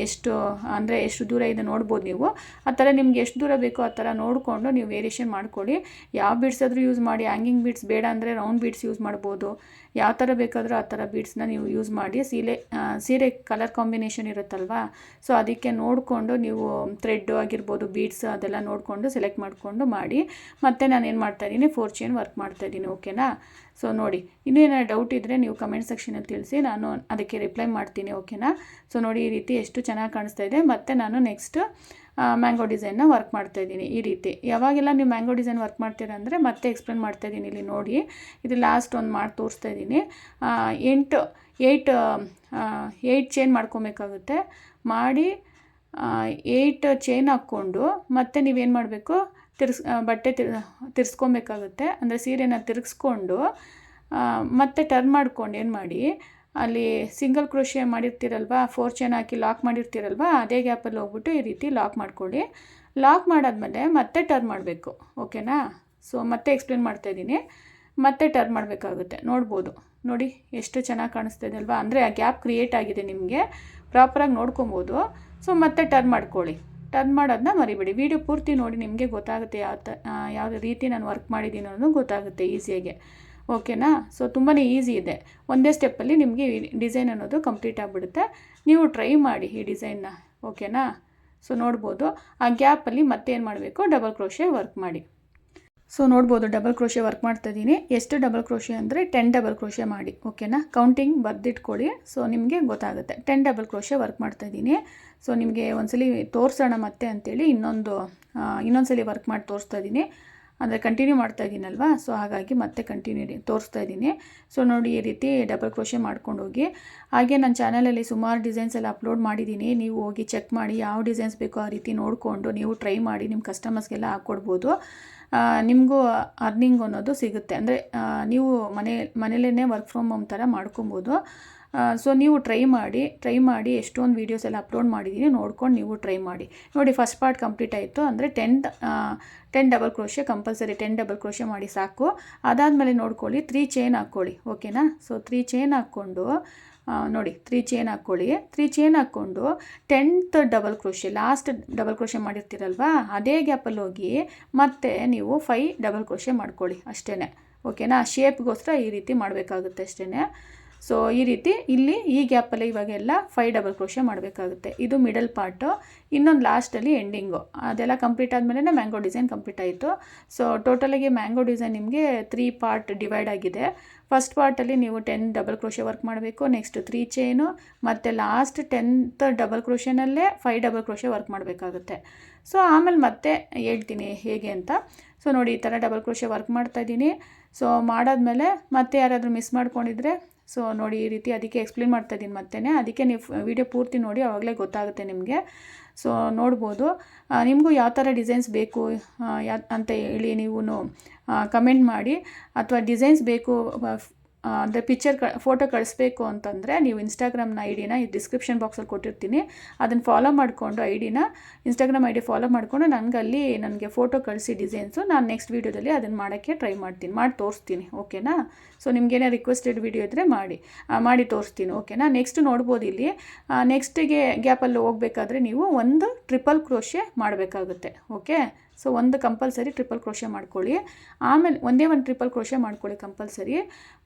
ಎಷ್ಟು ಅಂದರೆ ಎಷ್ಟು ದೂರ ಇದೆ ನೋಡ್ಬೋದು ನೀವು. ಆ ಥರ ನಿಮ್ಗೆ ಎಷ್ಟು ದೂರ ಬೇಕೋ ಆ ಥರ ನೋಡಿಕೊಂಡು ನೀವು ವೇರಿಯೇಷನ್ ಮಾಡ್ಕೊಳ್ಳಿ. ಯಾವ ಬೀಡ್ಸ್ ಆದರೂ ಯೂಸ್ ಮಾಡಿ, ಹ್ಯಾಂಗಿಂಗ್ ಬೀಡ್ಸ್ ಬೇಡ ಅಂದರೆ ರೌಂಡ್ ಬೀಡ್ಸ್ ಯೂಸ್ ಮಾಡ್ಬೋದು. ಯಾವ ಥರ ಬೇಕಾದರೂ ಆ ಥರ ಬೀಡ್ಸ್ನ ನೀವು ಯೂಸ್ ಮಾಡಿ. ಸೀರೆ ಕಲರ್ ಕಾಂಬಿನೇಷನ್ ಇರುತ್ತಲ್ವಾ, ಸೊ ಅದಕ್ಕೆ ನೋಡಿಕೊಂಡು ನೀವು ಥ್ರೆಡ್ಡು ಆಗಿರ್ಬೋದು, ಬೀಡ್ಸ್ ಅದೆಲ್ಲ ನೋಡಿಕೊಂಡು ಸೆಲೆಕ್ಟ್ ಮಾಡಿಕೊಂಡು ಮಾಡಿ. ಮತ್ತು ನಾನು ಏನು ಮಾಡ್ತಾಯಿದ್ದೀನಿ, 4 ಚೈನ್ ವರ್ಕ್ ಮಾಡ್ತಾಯಿದ್ದೀನಿ. ಓಕೆನಾ. ಸೊ ನೋಡಿ, ಇನ್ನೂ ಏನಾದ್ರು ಡೌಟ್ ಇದ್ದರೆ ನೀವು ಕಮೆಂಟ್ ಸೆಕ್ಷನಲ್ಲಿ ತಿಳಿಸಿ, ನಾನು ಅದಕ್ಕೆ ರಿಪ್ಲೈ ಮಾಡ್ತೀನಿ. ಓಕೆನಾ. ಸೊ ನೋಡಿ ಈ ರೀತಿ ಎಷ್ಟು ಚೆನ್ನಾಗಿ ಕಾಣಿಸ್ತಾ ಇದೆ. ಮತ್ತು ನಾನು ನೆಕ್ಸ್ಟ್ ಮ್ಯಾಂಗೋ ಡಿಸೈನ್ನ ವರ್ಕ್ ಮಾಡ್ತಾಯಿದ್ದೀನಿ. ಈ ರೀತಿ ಯಾವಾಗೆಲ್ಲ ನೀವು ಮ್ಯಾಂಗೋ ಡಿಸೈನ್ ವರ್ಕ್ ಮಾಡ್ತೀರಾ ಅಂದರೆ ಮತ್ತೆ ಎಕ್ಸ್ಪ್ಲೇನ್ ಮಾಡ್ತಾಯಿದ್ದೀನಿ. ಇಲ್ಲಿ ನೋಡಿ, ಇದು ಲಾಸ್ಟ್ ಒಂದು ಮಾಡಿ ತೋರಿಸ್ತಾ ಇದ್ದೀನಿ. 8 ಚೈನ್ ಮಾಡ್ಕೊಬೇಕಾಗುತ್ತೆ. ಮಾಡಿ 8 ಚೈನ್ ಹಾಕ್ಕೊಂಡು ಮತ್ತೆ ನೀವೇನು ಮಾಡಬೇಕು, ಬಟ್ಟೆ ತಿರ್ಸ್ಕೊಬೇಕಾಗುತ್ತೆ. ಅಂದರೆ ಸೀರೆನ ತಿರ್ಗಿಸ್ಕೊಂಡು ಮತ್ತೆ ಟರ್ನ್ ಮಾಡ್ಕೊಂಡು ಏನು ಮಾಡಿ, ಅಲ್ಲಿ ಸಿಂಗಲ್ ಕ್ರೋಶೆ ಮಾಡಿರ್ತೀರಲ್ವ, 4 ಚೈನ್ ಹಾಕಿ ಲಾಕ್ ಮಾಡಿರ್ತೀರಲ್ವ, ಅದೇ ಗ್ಯಾಪಲ್ಲಿ ಹೋಗ್ಬಿಟ್ಟು ಈ ರೀತಿ ಲಾಕ್ ಮಾಡ್ಕೊಳ್ಳಿ. ಲಾಕ್ ಮಾಡಾದ್ಮೇಲೆ ಮತ್ತೆ ಟರ್ನ್ ಮಾಡಬೇಕು. ಓಕೆನಾ. ಸೊ ಮತ್ತೆ ಎಕ್ಸ್ಪ್ಲೇನ್ ಮಾಡ್ತಾಯಿದ್ದೀನಿ. ಮತ್ತೆ ಟರ್ನ್ ಮಾಡಬೇಕಾಗುತ್ತೆ. ನೋಡ್ಬೋದು ನೋಡಿ ಎಷ್ಟು ಚೆನ್ನಾಗಿ ಕಾಣಿಸ್ತಾಯಿದೆ ಅಲ್ವಾ. ಅಂದರೆ ಆ ಗ್ಯಾಪ್ ಕ್ರಿಯೇಟ್ ಆಗಿದೆ, ನಿಮಗೆ ಪ್ರಾಪರಾಗಿ ನೋಡ್ಕೊಬೋದು. ಸೊ ಮತ್ತೆ ಟರ್ನ್ ಮಾಡ್ಕೊಳ್ಳಿ. ಟರ್ನ್ ಮಾಡೋದನ್ನ ಮರಿಬೇಡಿ. ವಿಡಿಯೋ ಪೂರ್ತಿ ನೋಡಿ, ನಿಮಗೆ ಗೊತ್ತಾಗುತ್ತೆ ಯಾವ ರೀತಿ ನಾನು ವರ್ಕ್ ಮಾಡಿದ್ದೀನಿ ಅನ್ನೋದು ಗೊತ್ತಾಗುತ್ತೆ ಈಸಿಯಾಗೆ. ಓಕೆನಾ. ಸೊ ತುಂಬಾ ಈಸಿ ಇದೆ. ಒಂದೇ ಸ್ಟೆಪ್ಪಲ್ಲಿ ನಿಮಗೆ ಡಿಸೈನ್ ಅನ್ನೋದು ಕಂಪ್ಲೀಟ್ ಆಗಿಬಿಡುತ್ತೆ. ನೀವು ಟ್ರೈ ಮಾಡಿ ಈ ಡಿಸೈನ್ನ. ಓಕೆನಾ. ಸೊ ನೋಡ್ಬೋದು ಆ ಗ್ಯಾಪಲ್ಲಿ ಮತ್ತೆ ಏನು ಮಾಡಬೇಕು, ಡಬಲ್ ಕ್ರೋಶೆ ವರ್ಕ್ ಮಾಡಿ. ಸೊ ನೋಡ್ಬೋದು ಡಬಲ್ ಕ್ರೋಶೆ ವರ್ಕ್ ಮಾಡ್ತಾಯಿದ್ದೀನಿ. ಎಷ್ಟು ಡಬಲ್ ಕ್ರೋಶೆ ಅಂದರೆ 10 ಡಬಲ್ ಕ್ರೋಶೆ ಮಾಡಿ. ಓಕೆನಾ. ಕೌಂಟಿಂಗ್ ಬರೆದಿಟ್ಕೊಳ್ಳಿ. ಸೊ ನಿಮಗೆ ಗೊತ್ತಾಗುತ್ತೆ. 10 ಡಬಲ್ ಕ್ರೋಶೆ ವರ್ಕ್ ಮಾಡ್ತಾಯಿದ್ದೀನಿ. ಸೊ ನಿಮಗೆ ಒಂದ್ಸಲಿ ತೋರಿಸೋಣ ಮತ್ತೆ ಅಂತೇಳಿ ಇನ್ನೊಂದ್ಸಲಿ ವರ್ಕ್ ಮಾಡಿ ತೋರಿಸ್ತಾ ಇದ್ದೀನಿ. ಅಂದರೆ ಕಂಟಿನ್ಯೂ ಮಾಡ್ತಾ ಇದ್ದೀನಲ್ವಾ, ಸೊ ಹಾಗಾಗಿ ಮತ್ತೆ ಕಂಟಿನ್ಯೂ ತೋರಿಸ್ತಾ ಇದ್ದೀನಿ. ಸೊ ನೋಡಿ ಈ ರೀತಿ ಡಬಲ್ ಕ್ರೋಶೆ ಮಾಡ್ಕೊಂಡು ಹೋಗಿ. ಹಾಗೆ ನನ್ನ ಚಾನಲಲ್ಲಿ ಸುಮಾರು ಡಿಸೈನ್ಸ್ ಎಲ್ಲ ಅಪ್ಲೋಡ್ ಮಾಡಿದ್ದೀನಿ. ನೀವು ಹೋಗಿ ಚೆಕ್ ಮಾಡಿ, ಯಾವ ಡಿಸೈನ್ಸ್ ಬೇಕೋ ಆ ರೀತಿ ನೋಡಿಕೊಂಡು ನೀವು ಟ್ರೈ ಮಾಡಿ ನಿಮ್ಮ ಕಸ್ಟಮರ್ಸ್ಗೆಲ್ಲ ಹಾಕ್ಕೊಡ್ಬೋದು. ನಿಮಗೂ ಅರ್ನಿಂಗ್ ಅನ್ನೋದು ಸಿಗುತ್ತೆ. ಅಂದರೆ ನೀವು ಮನೇಲೇ ವರ್ಕ್ ಫ್ರಮ್ ಹೋಮ್ ಥರ ಮಾಡ್ಕೊಬೋದು. ಸೊ ನೀವು ಟ್ರೈ ಮಾಡಿ ಎಷ್ಟೊಂದು ವೀಡಿಯೋಸ್ ಎಲ್ಲ ಅಪ್ಲೋಡ್ ಮಾಡಿದ್ದೀನಿ, ನೋಡ್ಕೊಂಡು ನೀವು ಟ್ರೈ ಮಾಡಿ. ನೋಡಿ ಫಸ್ಟ್ ಪಾರ್ಟ್ ಕಂಪ್ಲೀಟ್ ಆಯಿತು. ಅಂದರೆ 10 double crochet compulsory 10 double crochet ಮಾಡಿ ಸಾಕು. ಅದಾದಮೇಲೆ ನೋಡ್ಕೊಳ್ಳಿ 3 ಚೈನ್ ಹಾಕ್ಕೊಳ್ಳಿ. ಓಕೆನಾ. ಸೊ 3 ಚೈನ್ ಹಾಕ್ಕೊಂಡು ನೋಡಿ 3 ಚೈನ್ ಹಾಕ್ಕೊಳ್ಳಿ. 3 ಚೈನ್ ಹಾಕ್ಕೊಂಡು 10th double crochet, last double crochet ಮಾಡಿರ್ತೀರಲ್ವಾ, ಅದೇ ಗ್ಯಾಪಲ್ಲಿ ಹೋಗಿ ಮತ್ತೆ ನೀವು 5 ಡಬಲ್ ಕ್ರೋಶೆ ಮಾಡ್ಕೊಳ್ಳಿ ಅಷ್ಟೇ. ಓಕೆನಾ. ಶೇಪ್ಗೋಸ್ಕರ ಈ ರೀತಿ ಮಾಡಬೇಕಾಗುತ್ತೆ ಅಷ್ಟೇ. ಸೊ ಈ ರೀತಿ ಇಲ್ಲಿ ಈ ಗ್ಯಾಪಲ್ಲಿ ಇವಾಗೆಲ್ಲ 5 ಡಬಲ್ ಕ್ರೋಶೆ ಮಾಡಬೇಕಾಗುತ್ತೆ. ಇದು ಮಿಡಲ್ ಪಾರ್ಟು. ಇನ್ನೊಂದು ಲಾಸ್ಟಲ್ಲಿ ಎಂಡಿಂಗು. ಅದೆಲ್ಲ ಕಂಪ್ಲೀಟ್ ಆದಮೇಲೆ ಮ್ಯಾಂಗೋ ಡಿಸೈನ್ ಕಂಪ್ಲೀಟ್ ಆಯಿತು. ಸೊ ಟೋಟಲಾಗಿ ಮ್ಯಾಂಗೋ ಡಿಸೈನ್ ನಿಮಗೆ 3 ಪಾರ್ಟ್ ಡಿವೈಡ್ ಆಗಿದೆ. ಫಸ್ಟ್ ಪಾರ್ಟಲ್ಲಿ ನೀವು 10 ಡಬಲ್ ಕ್ರೋಶೆ ವರ್ಕ್ ಮಾಡಬೇಕು. ನೆಕ್ಸ್ಟ್ 3 ಚೈನು ಮತ್ತು ಲಾಸ್ಟ್ 10th ಡಬಲ್ ಕ್ರೋಶೆನಲ್ಲೇ 5 ಡಬಲ್ ಕ್ರೋಶೆ ವರ್ಕ್ ಮಾಡಬೇಕಾಗುತ್ತೆ. ಸೊ ಆಮೇಲೆ ಮತ್ತೆ ಹೇಳ್ತೀನಿ ಹೇಗೆ ಅಂತ. ಸೊ ನೋಡಿ ಈ ಥರ ಡಬಲ್ ಕ್ರೋಶೆ ವರ್ಕ್ ಮಾಡ್ತಾಯಿದ್ದೀನಿ. ಸೊ ಮಾಡಾದ್ಮೇಲೆ ಮತ್ತೆ ಯಾರಾದರೂ ಮಿಸ್ ಮಾಡ್ಕೊಂಡಿದ್ರೆ ಸೊ ನೋಡಿ ಈ ರೀತಿ ಅದಕ್ಕೆ ಎಕ್ಸ್ಪ್ಲೇನ್ ಮಾಡ್ತಾಯಿದ್ದೀನಿ ಮತ್ತೆ. ಅದಕ್ಕೆ ನೀವು ವಿಡಿಯೋ ಪೂರ್ತಿ ನೋಡಿ, ಆವಾಗಲೇ ಗೊತ್ತಾಗುತ್ತೆ ನಿಮಗೆ. ಸೊ ನೋಡ್ಬೋದು. ನಿಮಗೂ ಯಾವ ಥರ ಡಿಸೈನ್ಸ್ ಬೇಕು ಅಂತ ಹೇಳಿ ನೀವು ಕಮೆಂಟ್ ಮಾಡಿ. ಅಥವಾ ಡಿಸೈನ್ಸ್ ಬೇಕು ಅಂದರೆ ಫೋಟೋ ಕಳಿಸ್ಬೇಕು ಅಂತಂದರೆ ನೀವು ಇನ್ಸ್ಟಾಗ್ರಾಮ್ನ ಐಡಿನ ಈ ಡಿಸ್ಕ್ರಿಪ್ಷನ್ ಬಾಕ್ಸಲ್ಲಿ ಕೊಟ್ಟಿರ್ತೀನಿ, ಅದನ್ನು ಫಾಲೋ ಮಾಡಿಕೊಂಡು ಇನ್ಸ್ಟಾಗ್ರಾಮ್ ಐಡಿ ಫಾಲೋ ಮಾಡಿಕೊಂಡು ನನಗೆ ಫೋಟೋ ಕಳಿಸಿ ಡಿಸೈನ್ಸು. ನಾನು ನೆಕ್ಸ್ಟ್ ವೀಡಿಯೋದಲ್ಲಿ ಅದನ್ನು ಮಾಡೋಕ್ಕೆ ಟ್ರೈ ಮಾಡಿ ತೋರಿಸ್ತೀನಿ. ಓಕೆನಾ. ಸೊ ನಿಮಗೇನೇ ರಿಕ್ವೆಸ್ಟೆಡ್ ವೀಡಿಯೋ ಇದ್ದರೆ ಮಾಡಿ ತೋರಿಸ್ತೀನಿ. ಓಕೆನಾ. ನೆಕ್ಸ್ಟ್ ನೋಡ್ಬೋದು ಇಲ್ಲಿ ನೆಕ್ಸ್ಟಿಗೆ ಗ್ಯಾಪಲ್ಲಿ ಹೋಗಬೇಕಾದ್ರೆ ನೀವು ಒಂದು ಟ್ರಿಪಲ್ ಕ್ರೋಶೆ ಮಾಡಬೇಕಾಗುತ್ತೆ. ಓಕೆ. ಸೊ ಒಂದು ಕಂಪಲ್ಸರಿ ಟ್ರಿಪಲ್ ಕ್ರೋಶೆ ಮಾಡ್ಕೊಳ್ಳಿ. ಆಮೇಲೆ ಒಂದೇ ಒಂದು ಟ್ರಿಪಲ್ ಕ್ರೋಶೆ ಮಾಡ್ಕೊಳ್ಳಿ ಕಂಪಲ್ಸರಿ.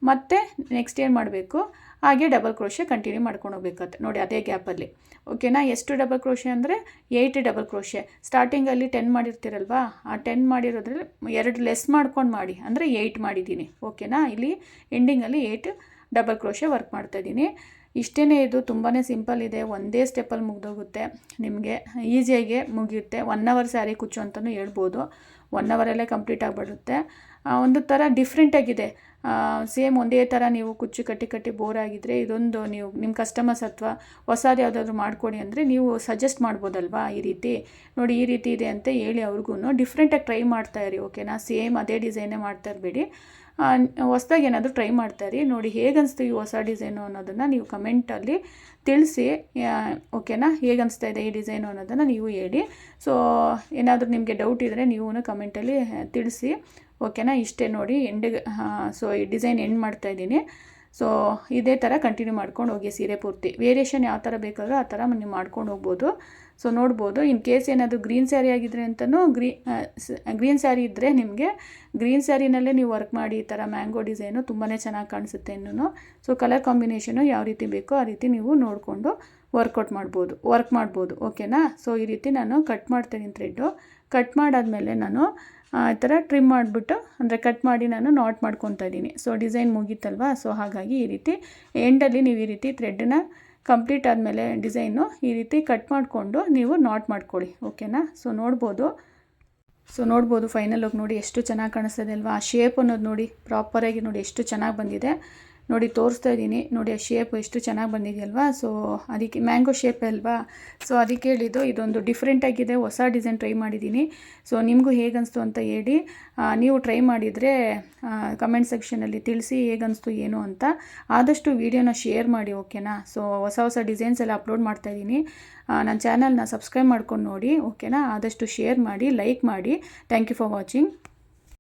ಮತ್ತು ನೆಕ್ಸ್ಟ್ ಏನು ಮಾಡಬೇಕು, ಹಾಗೆ ಡಬಲ್ ಕ್ರೋಶೆ ಕಂಟಿನ್ಯೂ ಮಾಡ್ಕೊಂಡು ಹೋಗ್ಬೇಕತ್ತೆ ನೋಡಿ ಅದೇ ಗ್ಯಾಪಲ್ಲಿ. ಓಕೆನಾ? ಎಷ್ಟು ಡಬಲ್ ಕ್ರೋಶೆ ಅಂದರೆ 8 ಡಬಲ್ ಕ್ರೋಶೆ. ಸ್ಟಾರ್ಟಿಂಗಲ್ಲಿ 10 ಮಾಡಿರ್ತೀರಲ್ವಾ, ಆ 10 ಮಾಡಿರೋದ್ರಲ್ಲಿ 2 ಲೆಸ್ ಮಾಡ್ಕೊಂಡು ಮಾಡಿ, ಅಂದರೆ 8 ಮಾಡಿದ್ದೀನಿ. ಓಕೆನಾ? ಇಲ್ಲಿ ಎಂಡಿಂಗಲ್ಲಿ 8 ಡಬಲ್ ಕ್ರೋಶೆ ವರ್ಕ್ ಮಾಡ್ತಾಯಿದ್ದೀನಿ. ಇಷ್ಟೇ, ಇದು ತುಂಬಾ ಸಿಂಪಲ್ ಇದೆ, ಒಂದೇ ಸ್ಟೆಪ್ಪಲ್ಲಿ ಮುಗಿದೋಗುತ್ತೆ ನಿಮಗೆ, ಈಸಿಯಾಗಿ ಮುಗಿಯುತ್ತೆ. 1 ಅವರ್ ಸ್ಯಾರಿ ಕುಚ್ಚು ಅಂತಲೂ ಹೇಳ್ಬೋದು. 1 ಅವರಲ್ಲೇ ಕಂಪ್ಲೀಟ್ ಆಗಿಬಿಡುತ್ತೆ. ಒಂದು ಥರ ಡಿಫ್ರೆಂಟಾಗಿದೆ. ಸೇಮ್ ಒಂದೇ ಥರ ನೀವು ಕುಚ್ಚು ಕಟ್ಟಿ ಬೋರ್ ಆಗಿದ್ದರೆ ಇದೊಂದು ನೀವು ನಿಮ್ಮ ಕಸ್ಟಮರ್ಸ್ ಅಥವಾ ಹೊಸದು ಯಾವುದಾದ್ರೂ ಮಾಡಿಕೊಡಿ ಅಂದರೆ ನೀವು ಸಜೆಸ್ಟ್ ಮಾಡ್ಬೋದಲ್ವಾ, ಈ ರೀತಿ ನೋಡಿ ಈ ರೀತಿ ಇದೆ ಅಂತ ಹೇಳಿ ಅವ್ರಿಗೂ ಡಿಫ್ರೆಂಟಾಗಿ ಟ್ರೈ ಮಾಡ್ತಾಯಿರಿ. ಓಕೆನಾ? ಸೇಮ್ ಅದೇ ಡಿಸೈನೇ ಮಾಡ್ತಾ ಇರಬೇಡಿ, ಹೊಸ್ದಾಗಿ ಏನಾದರೂ ಟ್ರೈ ಮಾಡ್ತಾಯಿರಿ. ನೋಡಿ ಹೇಗನ್ನಿಸ್ತು ಈ ಹೊಸ ಡಿಸೈನು ಅನ್ನೋದನ್ನು ನೀವು ಕಮೆಂಟಲ್ಲಿ ತಿಳಿಸಿ. ಓಕೆನಾ? ಹೇಗನ್ನಿಸ್ತಾ ಇದೆ ಈ ಡಿಸೈನು ಅನ್ನೋದನ್ನು ನೀವು ಹೇಳಿ. ಸೊ ಏನಾದರೂ ನಿಮಗೆ ಡೌಟ್ ಇದ್ದರೆ ನೀವು ಕಮೆಂಟಲ್ಲಿ ತಿಳಿಸಿ. ಓಕೆನಾ? ಇಷ್ಟೇ ನೋಡಿ ಎಂಡಿಗೆ. ಸೊ ಈ ಡಿಸೈನ್ ಎಂಡ್ ಮಾಡ್ತಾಯಿದ್ದೀನಿ. ಸೊ ಇದೇ ಥರ ಕಂಟಿನ್ಯೂ ಮಾಡ್ಕೊಂಡು ಹೋಗಿ ಸೀರೆ ಪೂರ್ತಿ. ವೇರಿಯೇಷನ್ ಯಾವ ಥರ ಬೇಕಾದರೂ ಆ ಥರ ನೀವು ಮಾಡ್ಕೊಂಡು ಹೋಗ್ಬೋದು. ಸೊ ನೋಡ್ಬೋದು. ಇನ್ ಕೇಸ್ ಏನಾದರೂ ಗ್ರೀನ್ ಸ್ಯಾರಿ ಆಗಿದ್ರೆ ಅಂತಲೂ ಗ್ರೀನ್ ಸ್ಯಾರಿ ಇದ್ದರೆ ನಿಮಗೆ ಗ್ರೀನ್ ಸ್ಯಾರಿನಲ್ಲೇ ನೀವು ವರ್ಕ್ ಮಾಡಿ ಈ ಥರ ಮ್ಯಾಂಗೋ ಡಿಸೈನು ತುಂಬಾ ಚೆನ್ನಾಗಿ ಕಾಣಿಸುತ್ತೆ ಇನ್ನೂ. ಸೊ ಕಲರ್ ಕಾಂಬಿನೇಷನು ಯಾವ ರೀತಿ ಬೇಕೋ ಆ ರೀತಿ ನೀವು ನೋಡಿಕೊಂಡು ವರ್ಕ್ ಮಾಡ್ಬೋದು. ಓಕೆನಾ? ಸೊ ಈ ರೀತಿ ನಾನು ಕಟ್ ಮಾಡ್ತೀನಿ ಥ್ರೆಡ್ಡು. ಕಟ್ ಮಾಡಾದಮೇಲೆ ನಾನು ಈ ಥರ ಟ್ರಿಮ್ ಮಾಡಿಬಿಟ್ಟು, ಅಂದರೆ ಕಟ್ ಮಾಡಿ ನಾನು ನಾಟ್ ಮಾಡ್ಕೊತಾ ಇದ್ದೀನಿ. ಸೊ ಡಿಸೈನ್ ಮುಗೀತಲ್ವಾ, ಸೊ ಹಾಗಾಗಿ ಈ ರೀತಿ ಎಂಡಲ್ಲಿ ನೀವು ಈ ರೀತಿ ಥ್ರೆಡ್ಡನ್ನ ಕಂಪ್ಲೀಟ್ ಆದಮೇಲೆ ಡಿಸೈನು ಈ ರೀತಿ ಕಟ್ ಮಾಡಿಕೊಂಡು ನೀವು ನಾಟ್ ಮಾಡ್ಕೊಳ್ಳಿ. ಓಕೆನಾ? ಸೊ ನೋಡ್ಬೋದು ಫೈನಲ್ ಹೋಗಿ ನೋಡಿ ಎಷ್ಟು ಚೆನ್ನಾಗಿ ಕಾಣಿಸ್ತದೆ ಅಲ್ವಾ. ಆ ಶೇಪ್ ಅನ್ನೋದು ನೋಡಿ ಪ್ರಾಪರಾಗಿ ನೋಡಿ ಎಷ್ಟು ಚೆನ್ನಾಗಿ ಬಂದಿದೆ. ನೋಡಿ ತೋರಿಸ್ತಾ ಇದ್ದೀನಿ ನೋಡಿ, ಆ ಶೇಪ್ ಎಷ್ಟು ಚೆನ್ನಾಗಿ ಬಂದಿದೆಯಲ್ವಾ. ಸೊ ಅದಕ್ಕೆ ಮ್ಯಾಂಗೋ ಶೇಪ್ ಅಲ್ವಾ, ಸೊ ಅದಕ್ಕೆ ಹೇಳಿದ್ದು ಇದೊಂದು ಡಿಫ್ರೆಂಟಾಗಿದೆ, ಹೊಸ ಡಿಸೈನ್ ಟ್ರೈ ಮಾಡಿದ್ದೀನಿ. ಸೊ ನಿಮಗೂ ಹೇಗನ್ನಿಸ್ತು ಅಂತ ಹೇಳಿ, ನೀವು ಟ್ರೈ ಮಾಡಿದರೆ ಕಮೆಂಟ್ ಸೆಕ್ಷನಲ್ಲಿ ತಿಳಿಸಿ ಹೇಗನ್ನಿಸ್ತು ಏನು ಅಂತ. ಆದಷ್ಟು ವೀಡಿಯೋನ ಶೇರ್ ಮಾಡಿ. ಓಕೆನಾ? ಸೊ ಹೊಸ ಡಿಸೈನ್ಸ್ ಎಲ್ಲ ಅಪ್ಲೋಡ್ ಮಾಡ್ತಾಯಿದ್ದೀನಿ. ನನ್ನ ಚಾನಲ್ನ ಸಬ್ಸ್ಕ್ರೈಬ್ ಮಾಡ್ಕೊಂಡು ನೋಡಿ. ಓಕೆನಾ? ಆದಷ್ಟು ಶೇರ್ ಮಾಡಿ, ಲೈಕ್ ಮಾಡಿ. Thank you for watching.